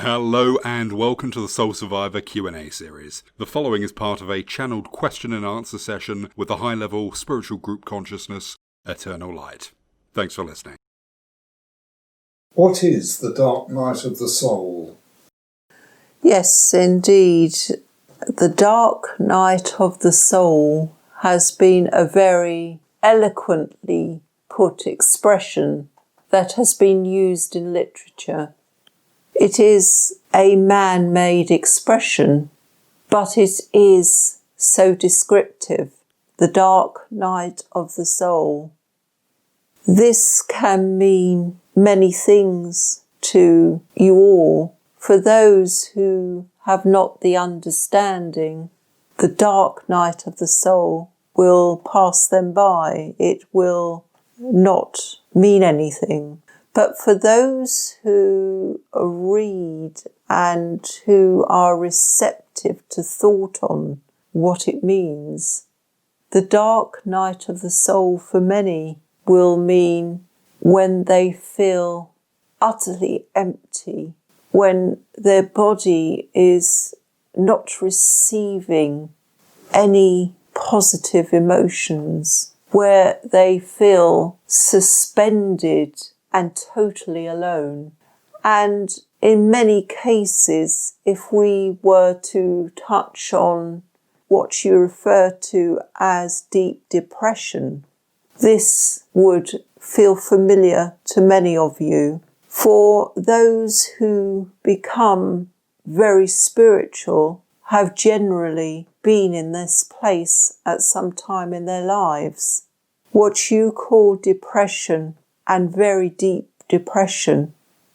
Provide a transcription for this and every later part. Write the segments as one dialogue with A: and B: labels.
A: Hello and welcome to the SoulSurvivor Q&A series. The following is part of a channeled question and answer session with the high-level spiritual group consciousness, Eternal Light. Thanks for listening.
B: What is the dark night of the soul?
C: Yes, indeed. The dark night of the soul has been a very eloquently put expression that has been used in literature. It is a man-made expression, but it is so descriptive. The dark night of the soul. This can mean many things to you all. For those who have not the understanding, the dark night of the soul will pass them by. It will not mean anything. But for those who read and who are receptive to thought on what it means, the dark night of the soul for many will mean when they feel utterly empty, when their body is not receiving any positive emotions, where they feel suspended and totally alone. And in many cases, if we were to touch on what you refer to as deep depression, this would feel familiar to many of you. For those who become very spiritual have generally been in this place at some time in their lives. What you call depression and very deep depression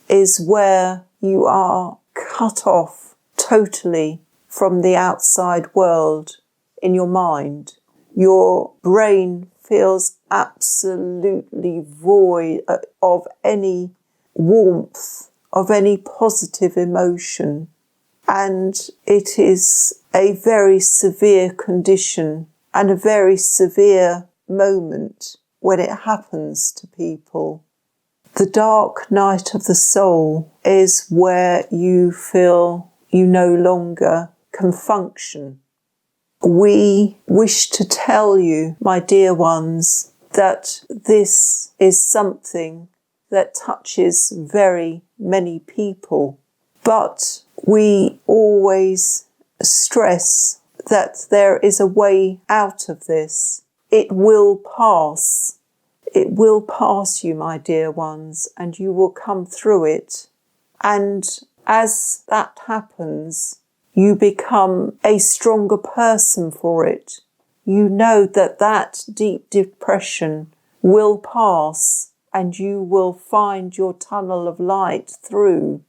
C: is where you are cut off totally from the outside world in your mind. Your brain feels absolutely void of any warmth, of any positive emotion. And it is a very severe condition and a very severe moment when it happens to people. The dark night of the soul is where you feel you no longer can function. We wish to tell you, my dear ones, that this is something that touches very many people. But we always stress that there is a way out of this. It will pass. It will pass you, my dear ones, and you will come through it. And as that happens, you become a stronger person for it. You know that that deep depression will pass and you will find your tunnel of light through,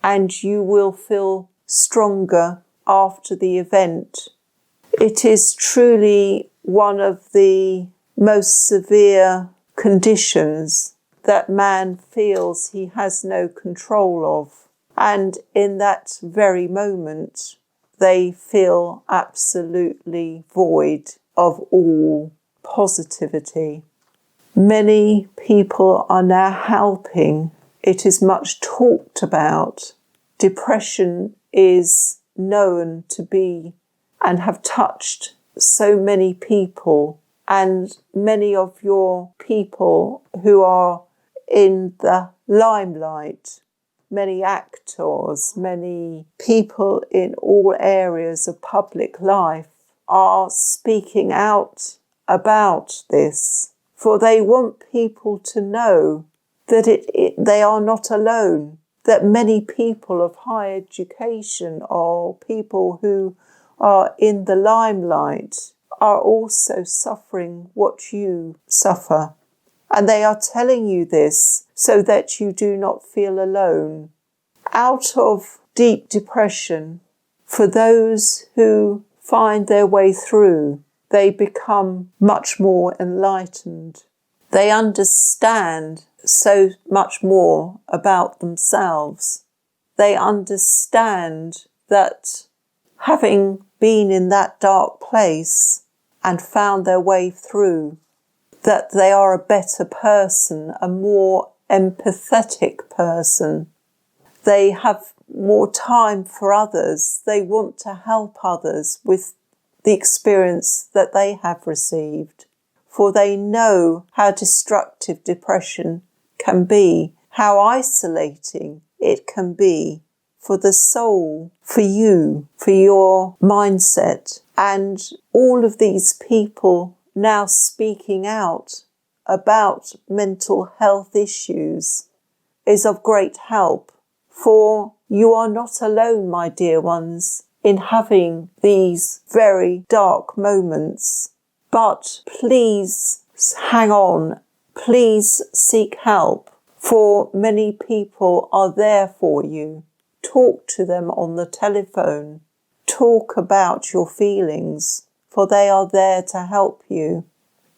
C: and you will feel stronger after the event. It is truly one of the most severe conditions that man feels he has no control of. And in that very moment, they feel absolutely void of all positivity. Many people are now helping. It is much talked about. Depression is known to be and have touched so many people, and many of your people who are in the limelight, many actors, many people in all areas of public life are speaking out about this, for they want people to know that they are not alone, that many people of high education or people who are in the limelight are also suffering what you suffer. And they are telling you this so that you do not feel alone. Out of deep depression, for those who find their way through, they become much more enlightened. They understand so much more about themselves. They understand that having been in that dark place and found their way through, that they are a better person, a more empathetic person. They have more time for others. They want to help others with the experience that they have received, for they know how destructive depression can be, how isolating it can be for the soul, for you, for your mindset. And all of these people now speaking out about mental health issues is of great help, for you are not alone, my dear ones, in having these very dark moments. But please hang on, please seek help, for many people are there for you. Talk to them on the telephone. Talk about your feelings, for they are there to help you.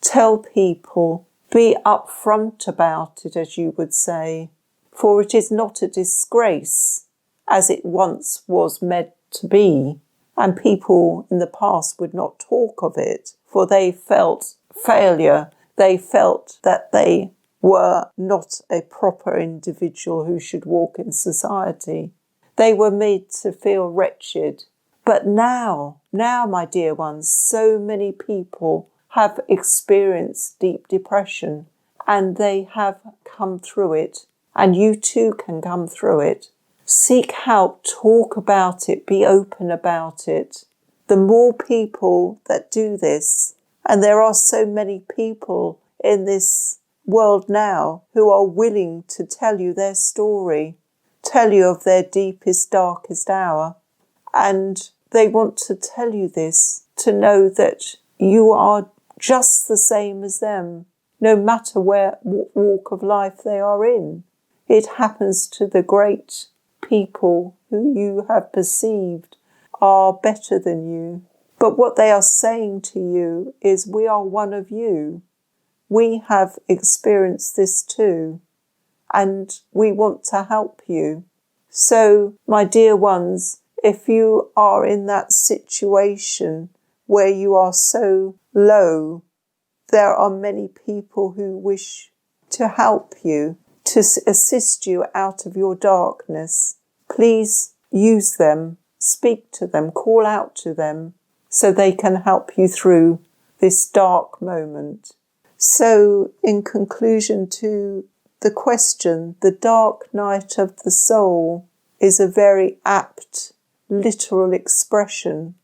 C: Tell people, be upfront about it, as you would say, for it is not a disgrace, as it once was meant to be, and people in the past would not talk of it, for they felt failure. They felt that they were not a proper individual who should walk in society. They were made to feel wretched. But now, my dear ones, so many people have experienced deep depression and they have come through it, and you too can come through it. Seek help, talk about it, be open about it. The more people that do this, and there are so many people in this world now who are willing to tell you their story, tell you of their deepest, darkest hour, and they want to tell you this to know that you are just the same as them, no matter what walk of life they are in. It happens to the great people who you have perceived are better than you. But what they are saying to you is, we are one of you. We have experienced this too, and we want to help you. So, my dear ones, if you are in that situation where you are so low, there are many people who wish to help you, to assist you out of your darkness. Please use them, speak to them, call out to them, so they can help you through this dark moment. So, in conclusion to the question, the dark night of the soul is a very apt, literal expression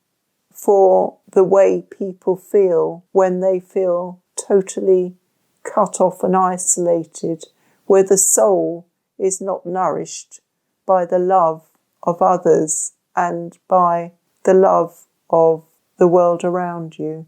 C: for the way people feel when they feel totally cut off and isolated, where the soul is not nourished by the love of others and by the love of the world around you.